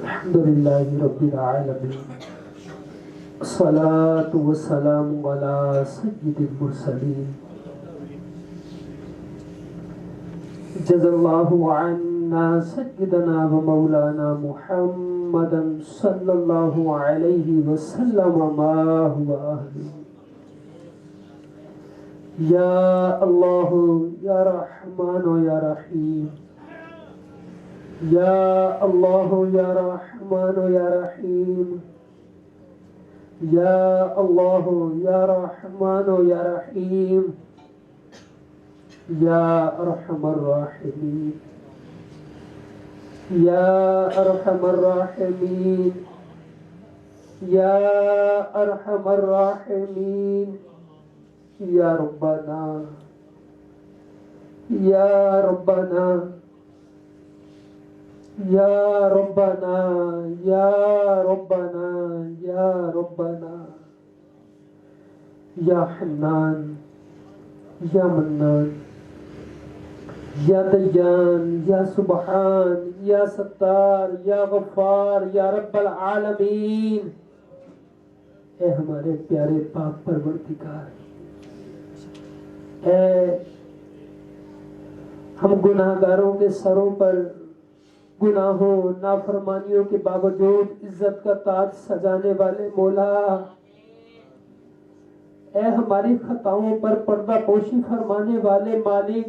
الحمد لله رب العالمين الصلاة والسلام على سيد المرسلين جزا الله عنا سيدنا ومولانا محمدا صلى الله عليه وسلم ما هو أهله يا الله يا رحمن يا رحيم يا الله يا رحمن يا رحيم يا الله يا رحمن يا رحيم يا أرحم الراحمين يا أرحم الراحمين يا أرحم الراحمين يا ربنا يا ربنا يا ربنا يا ربنا يا ربنا يا حنان يا منان يا ديان يا سبحان يا ستار يا غفار يا رب العالمین. اے ہمارے پیارے پاک پروردگار، اے ہم گناہگاروں کے سروں پر گناہوں نافرمانیوں کے باوجود عزت کا تاج سجانے والے مولا، اے ہماری خطاؤں پر پردہ پوشی فرمانے والے مالک،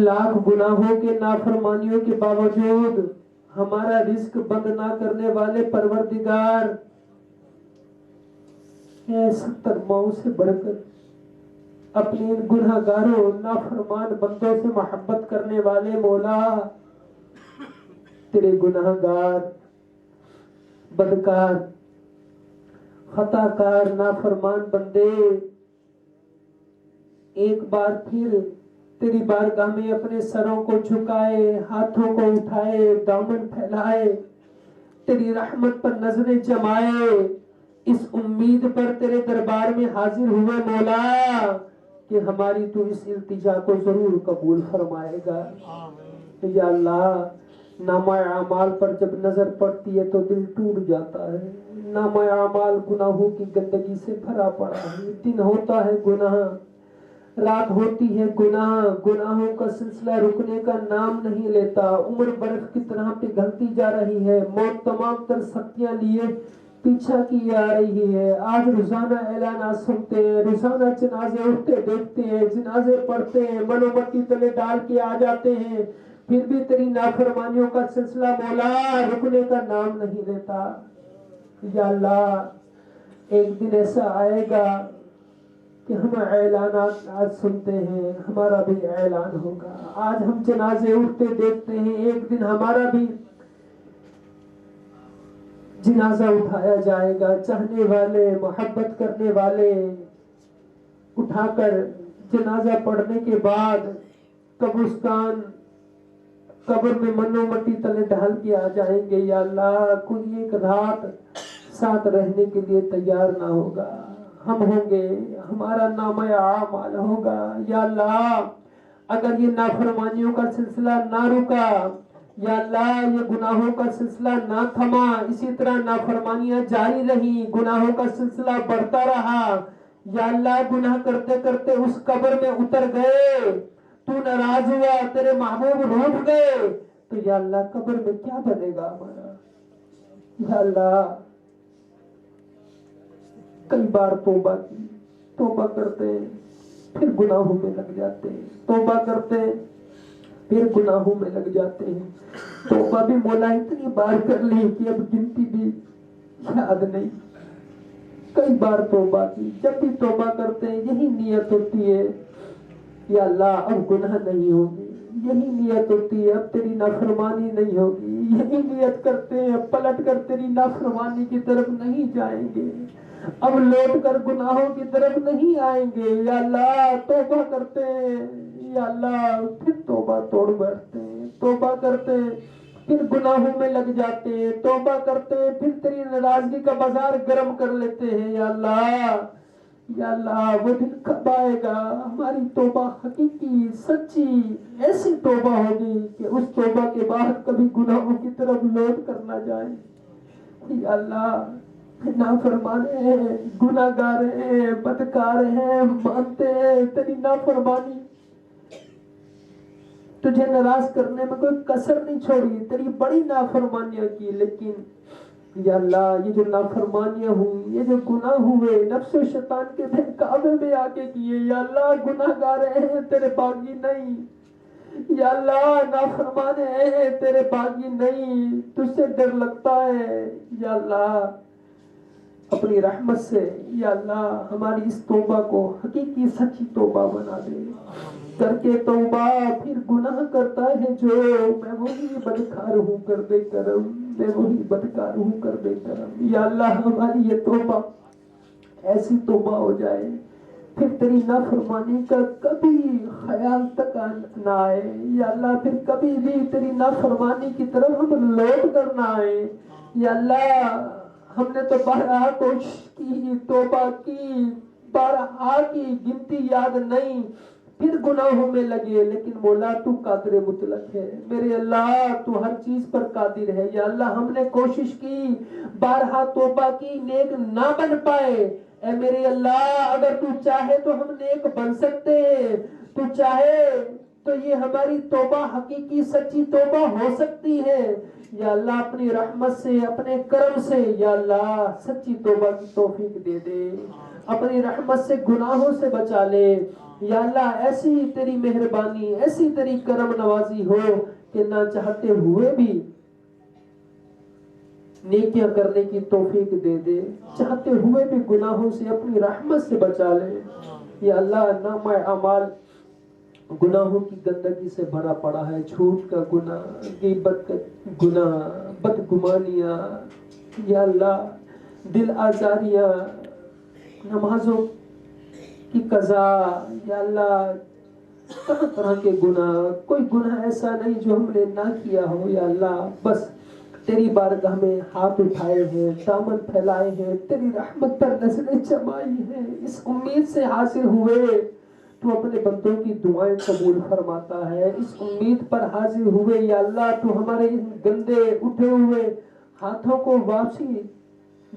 لاکھ گناہوں کے نافرمانیوں کے باوجود ہمارا رزق بند نہ کرنے والے پروردگار، اے 70 ماؤں سے بڑھ کر اپنے ان گناہگاروں نافرمان بندوں سے محبت کرنے والے مولا، تیرے گناہگار بدکار خطا کار نافرمان بندے ایک بار پھر تیری بارگاہ میں اپنے سروں کو جھکائے، ہاتھوں کو اٹھائے، دامن پھیلائے، تیری رحمت پر نظریں جمائے، اس امید پر تیرے دربار میں حاضر ہوئے مولا کہ ہماری تو اس التجا کو ضرور قبول فرمائے گا. یا اللہ، نامہ اعمال پر جب نظر پڑتی ہے تو دل ٹوٹ جاتا ہے. نامہ اعمال گناہوں کی گندگی سے بھرا پڑا ہے. دن ہوتا ہے گناہ، رات ہوتی ہے گناہ، گناہوں کا سلسلہ رکنے کا نام نہیں لیتا. عمر برف کی طرح پگھلتی جا رہی ہے. موت تمام تر سختیاں لیے پیچھا کی آ رہی ہے. آج روزانہ اعلانات سنتے ہیں، روزانہ جنازے اٹھتے دیکھتے ہیں، جنازے پڑھتے ہیں، منو مٹی تلے ڈال کے آ جاتے ہیں، پھر بھی تیری نافرمانیوں کا سلسلہ مولا رکنے کا نام نہیں لیتا. یا اللہ، ایک دن ایسا آئے گا کہ ہم اعلانات آج سنتے ہیں، ہمارا بھی اعلان ہوگا. آج ہم جنازے اٹھتے دیکھتے ہیں، ایک دن ہمارا بھی جنازہ اٹھایا جائے گا. چاہنے والے، محبت کرنے والے اٹھا کر جنازہ پڑھنے کے بعد قبرستان قبر میں منو مٹی تلے ڈال کے آ جائیں گے. یا اللہ، کوئی ایک رات ساتھ رہنے کے لیے تیار نہ ہوگا. ہم ہوں گے، ہمارا نامہ اعمال ہوگا. یا اللہ، اگر یہ نافرمانیوں کا سلسلہ نہ رکا، یا اللہ یہ گناہوں کا سلسلہ نہ تھما، اسی طرح نافرمانیاں جاری رہی، گناہوں کا سلسلہ بڑھتا رہا، یا اللہ گناہ کرتے کرتے اس قبر میں اتر گئے، تو ناراض ہوا، تیرے محبوب روٹھ گئے، تو یا اللہ قبر میں کیا بنے گا ہمارا. یا اللہ، کئی بار توبہ کی، توبہ کرتے پھر گناہوں میں لگ جاتے ہیں، توبہ کرتے پھر گناہوں میں لگ جاتے ہیں. توبہ بھی مولا اتنی بار کر لی کہ اب گنتی بھی یاد نہیں. کئی بار توبہ کی، جب بھی توبہ کرتے ہیں یہی نیت ہوتی ہے، یا اللہ اب گناہ نہیں ہوگی. یہی نیت ہوتی ہے، اب تیری نافرمانی نہیں ہوگی. یہی نیت کرتے ہیں، پلٹ کر تیری نافرمانی کی طرف نہیں جائیں گے، اب لوٹ کر گناہوں کی طرف نہیں آئیں گے. یا اللہ توبہ کرتے ہیں، یا اللہ پھر توبہ توڑ بیٹھتے ہیں. توبہ کرتے پھر گناہوں میں لگ جاتے ہیں، توبہ کرتے پھر تیری ناراضگی کا بازار گرم کر لیتے ہیں. یا اللہ یا اللہ وہ دن کب آئے گا ہماری توبہ حقیقی سچی ایسی توبہ ہوگی کہ اس توبہ کے بعد کبھی گناہوں کی طرف لوٹ کر نہ جائیں. یا اللہ نافرمانے ہیں، گناہگار ہیں، بدکار ہیں، مانتے ہیں تیری نافرمانی، تجھے ناراض کرنے میں کوئی کسر نہیں چھوڑی، تیری بڑی نافرمانیاں کی، لیکن یا اللہ یہ جو نافرمانیاں ہوئی، یہ جو گناہ ہوئے نفس و شیطان کے بہکاوے میں آگے کیے، یا اللہ گناہگار ہیں تیرے باغی نہیں، یا اللہ نافرمان ہیں تیرے باغی نہیں، تجھ سے ڈر لگتا ہے. یا اللہ اپنی رحمت سے یا اللہ ہماری اس توبہ کو حقیقی سچی توبہ بنا دے. کر کے توبہ پھر گناہ کرتا ہے جو، میں وہی بدکار ہوں کر دے کرم، میں وہی بدکار ہوں کر دے کرم. یا اللہ ہماری یہ توبہ ایسی توبہ ہو جائے پھر تیری نافرمانی کا کبھی خیال تک نہ آئے. یا اللہ پھر کبھی بھی تیری نافرمانی کی طرف ہم لوٹ کر نہ آئے. یا اللہ ہم نے تو بارہا کوشش کی، توبہ کی، بارہا کی، گنتی یاد نہیں، پھر گناہوں میں لگے، لیکن مولا تو قادر مطلق ہے میرے اللہ، تو ہر چیز پر قادر ہے. یا اللہ ہم نے کوشش کی، بارہا توبہ کی، نیک نہ بن پائے، اے میرے اللہ اگر تو چاہے تو ہم نیک بن سکتے ہیں، تو چاہے تو یہ ہماری توبہ حقیقی سچی توبہ ہو سکتی ہے. یا اللہ اپنی رحمت سے اپنے کرم سے یا اللہ سچی توبہ کی توفیق دے دے، اپنی رحمت سے گناہوں سے بچا لے. یا اللہ ایسی تیری مہربانی، ایسی تیری کرم نوازی ہو کہ نہ چاہتے ہوئے بھی نیکیاں کرنے کی توفیق دے دے، چاہتے ہوئے بھی گناہوں سے اپنی رحمت سے بچا لے. یا اللہ نامہ اعمال گناہوں کی گندگی سے بھرا پڑا ہے، جھوٹ کا گناہ، غیبت کا گناہ، بدگمانیاں، یا اللہ دل آزاریاں، نمازوں کی قضا، یا اللہ طرح طرح کے گناہ، کوئی گناہ ایسا نہیں جو ہم نے نہ کیا ہو. یا اللہ بس تیری بارگاہ میں ہاتھ اٹھائے ہیں، دامن پھیلائے ہیں، تیری رحمت پر نظریں جمائی ہیں، اس امید سے حاضر ہوئے تو اپنے بندوں کی دعائیں قبول فرماتا ہے. اس امید پر حاضر ہوئے یا اللہ تو ہمارے ان گندے اٹھے ہوئے ہاتھوں کو واپسی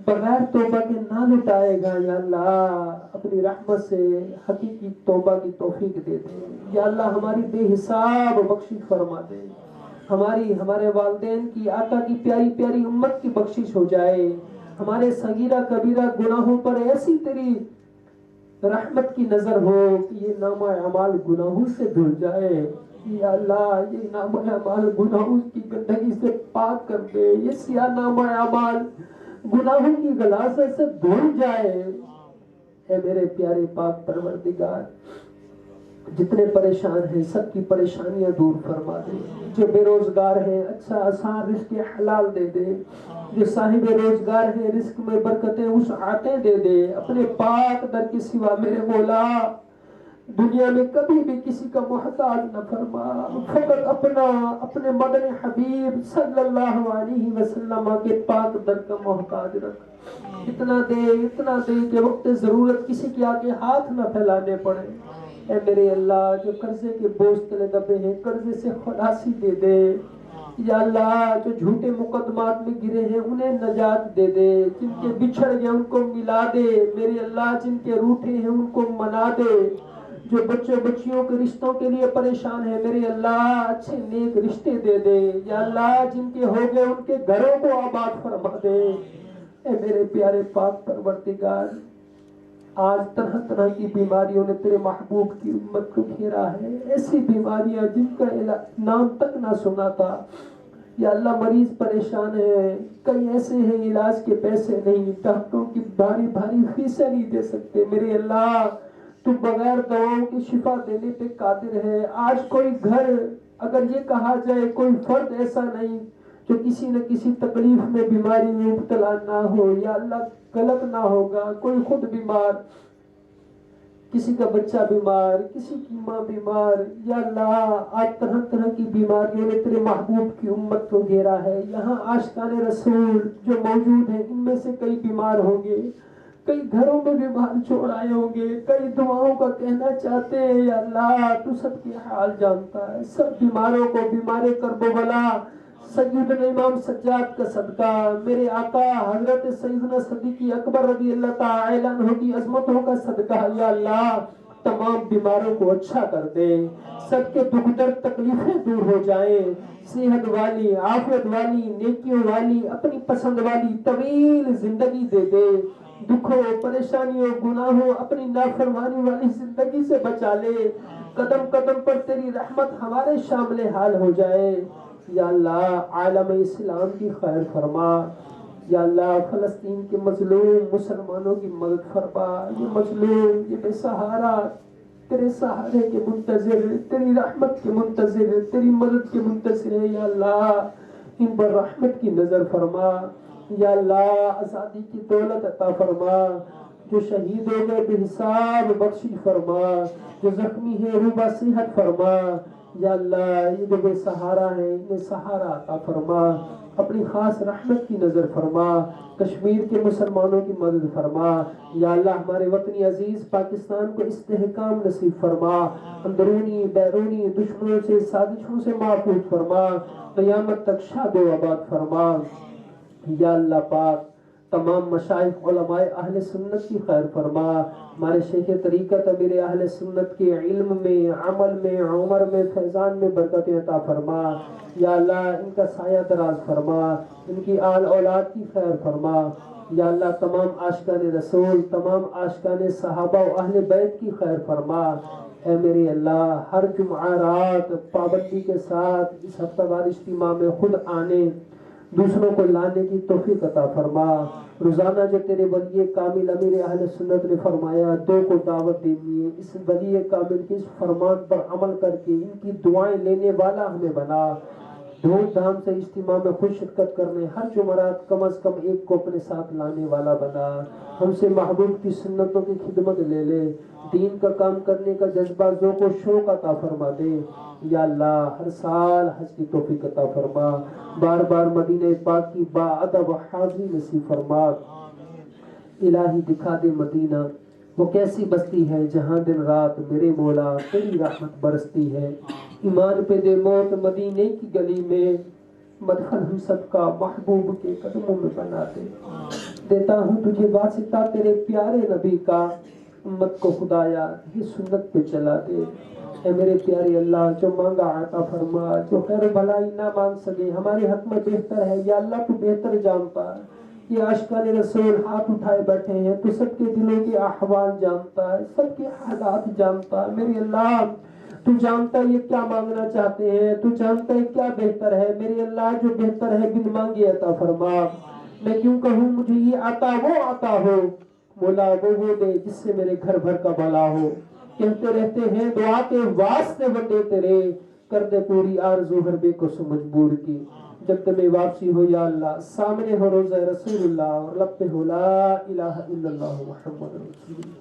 بغیر توبہ کے نہ لٹائے گا. یا اللہ اپنی رحمت سے حقیقی توبہ کی توفیق دے دے. یا اللہ ہماری بے حساب بخشش فرما دے، ہمارے والدین کی، آقا کی پیاری پیاری امت کی بخشش ہو جائے. ہمارے صغیرہ کبیرہ گناہوں پر ایسی تیری رحمت کی نظر ہو کہ یہ نامہ اعمال گناہوں سے دھل جائے. یا اللہ یہ نامہ اعمال گناہوں کی گندگی سے پاک کر دے، یہ سیاہ نامہ اعمال گناہوں کی غلاظت سے دھل جائے. اے میرے پیارے پاک پروردگار جتنے پریشان ہیں سب کی پریشانیاں دور فرما دے، جو بے روزگار ہیں اچھا آسان رزق حلال دے دے، جو صاحب روزگار ہیں رزق میں برکتیں وسعتیں دے دے. اپنے پاک در کے سوا میرے مولا دنیا میں کبھی بھی کسی کا محتاج نہ فرما، فقط اپنے مدن حبیب صلی اللہ علیہ وسلم کے پاک در کا محتاج رکھ. اتنا دے کہ وقت ضرورت کسی کے آگے ہاتھ نہ پھیلانے پڑے. اے میرے اللہ جو قرضے کے بوجھ تلے دبے ہیں قرضے سے خلاصی دے دے. یا اللہ جو جھوٹے مقدمات میں گرے ہیں انہیں نجات دے دے، جن کے بچھڑ گئے ان کو ملا دے میرے اللہ، جن کے روٹھے ہیں ان کو منا دے، جو بچوں بچیوں کے رشتوں کے لیے پریشان ہے میرے اللہ اچھے نیک رشتے دے دے. یا اللہ جن کے ہو گئے ان کے گھروں کو آباد فرما دے. اے میرے پیارے پاک پروردگار آج طرح طرح کی بیماریوں نے تیرے محبوب کی امت کو گھیرا ہے، ایسی بیماریاں جن کا نام تک نہ سنا تھا. یا اللہ مریض پریشان ہے، کئی ایسے ہیں علاج کے پیسے نہیں، ڈاکٹروں کی بھاری بھاری فیسیں نہیں دے سکتے میرے اللہ، تو بغیر دواؤں کی شفا دینے پہ قادر ہے. آج کوئی گھر اگر یہ کہا جائے کوئی فرد ایسا نہیں جو کسی نہ کسی تکلیف میں بیماری میں مبتلا نہ ہو. یا اللہ غلط نہ ہوگا، کوئی خود بیمار، کسی کا بچہ بیمار، کسی کی ماں بیمار. یا اللہ آج طرح طرح کی بیماریوں نے تیرے محبوب کی امت کو گھیرا ہے. یہاں عاشقان رسول جو موجود ہیں ان میں سے کئی بیمار ہوں گے، کئی گھروں میں بیمار چھوڑ آئے ہوں گے، کئی دعاؤں کا کہنا چاہتے ہیں، یا اللہ تو سب کی حال جانتا ہے، سب بیماروں کو بیمار کرب و بلا سیدنا امام سجاد کا صدقہ، میرے آقا حضرت سیدنا صدیق اکبر رضی اللہ تعالی عنہ کی عظمتوں کا صدقہ، یا اللہ تمام بیماروں کو اچھا کر دے، سب کے دکھ درد تکلیفیں دور ہو جائیں، صحت والی، عافیت والی، نیکیوں والی، اپنی پسند والی طویل زندگی دے دے، دکھوں پریشانیوں گناہوں اپنی نافرمانی والی زندگی سے بچا لے، قدم قدم پر تیری رحمت ہمارے شامل حال ہو جائے، یا اللہ عالم اسلام کی خیر فرما، یا اللہ فلسطین کے مظلوم مسلمانوں کی مدد فرما، یہ مظلوم یہ بے سہارا تیرے سہارے کے منتظر، تیری رحمت کے منتظر، تیری مدد کے منتظر ہے، یا اللہ ان پر رحمت کی نظر فرما، یا اللہ آزادی کی دولت عطا فرما، جو شہید ہو گئے بے حساب بخشش فرما، جو زخمی ہے روبہ صحت فرما، یا اللہ یہ جو بے سہارا ہے انہیں سہارا عطا فرما، اپنی خاص رحمت کی نظر فرما، کشمیر کے مسلمانوں کی مدد فرما، یا اللہ ہمارے وطنی عزیز پاکستان کو استحکام نصیب فرما، اندرونی بیرونی دشمنوں سے سازشوں سے محفوظ فرما، قیامت تک شاد و آباد فرما، یا اللہ پاک تمام مشائخ علماء اہل سنت کی خیر فرما، ہمارے شیخ طریقت امیر اہل سنت کے علم میں عمل میں عمر میں فیضان میں برکت عطا فرما، یا اللہ ان کا سایہ دراز فرما، ان کی آل اولاد کی خیر فرما، یا اللہ تمام عاشقان رسول تمام عاشقان صحابہ و اہل بیت کی خیر فرما، اے میرے اللہ ہر جمعہ رات پابندی کے ساتھ اس ہفتہ وار اجتماع میں خود آنے دوسروں کو لانے کی توفیق عطا فرما، روزانہ جو تیرے ولی کامل امیر اہل سنت نے فرمایا 2 کو دعوت دینی ہے، اس ولی کامل کے اس فرمان پر عمل کر کے ان کی دعائیں لینے والا ہمیں بنا، دھوم دھام سے اجتماع میں خود شرکت کرنے ہر جمعرات کم از کم 1 کو اپنے ساتھ لانے والا بنا، ہم سے محبوب کی سنتوں کی خدمت لے لے، دین کا کام کرنے کا جذبہ ذوق و شوق عطا فرما دے، یا اللہ ہر سال حج کی توفیق عطا فرما، بار بار مدینہ پاک کی با ادب حاضری نصیب فرما، الہی دکھا دے مدینہ وہ کیسی بستی ہے جہاں دن رات میرے مولا تیری رحمت برستی ہے، ایمان پہ دے موت مدینے کی گلی میں، مدفن ہم سب کا محبوب کے قدموں میں بنا دے، دیتا ہوں تجھے واسطہ تیرے پیارے نبی کا، امت کو خدایا یہ سنت پہ چلا دے، اے میرے پیارے اللہ جو مانگا عطا فرما، جو خیر بھلائی نہ مانگ سکے ہمارے حق میں بہتر ہے، یا اللہ تو بہتر جانتا ہے، یہ عاشقان رسول ہاتھ اٹھائے بیٹھے ہیں، تو سب کے دلوں کے احوال جانتا ہے، سب کے حالات جانتا ہے، میرے اللہ تو جانتا ہے یہ کیا مانگنا چاہتے ہیں، تو جانتا ہے کیا بہتر ہے، میرے اللہ جو بہتر ہے بن مانگے عطا فرما، میں کیوں کہوں مجھے یہ عطا وہ عطا ہو، مولا وہ دے جس سے میرے گھر بھر کا بھلا ہو، کہتے رہتے ہیں دعا کے واسطے بندے تیرے، کر دے پوری آرزو ہر بے کو سو مجبور کی، جب تمہیں واپسی ہو یا اللہ سامنے ہو روزہ رسول اللہ اور لب پہ ہو لا الہ الا اللہ محمد رسول اللہ۔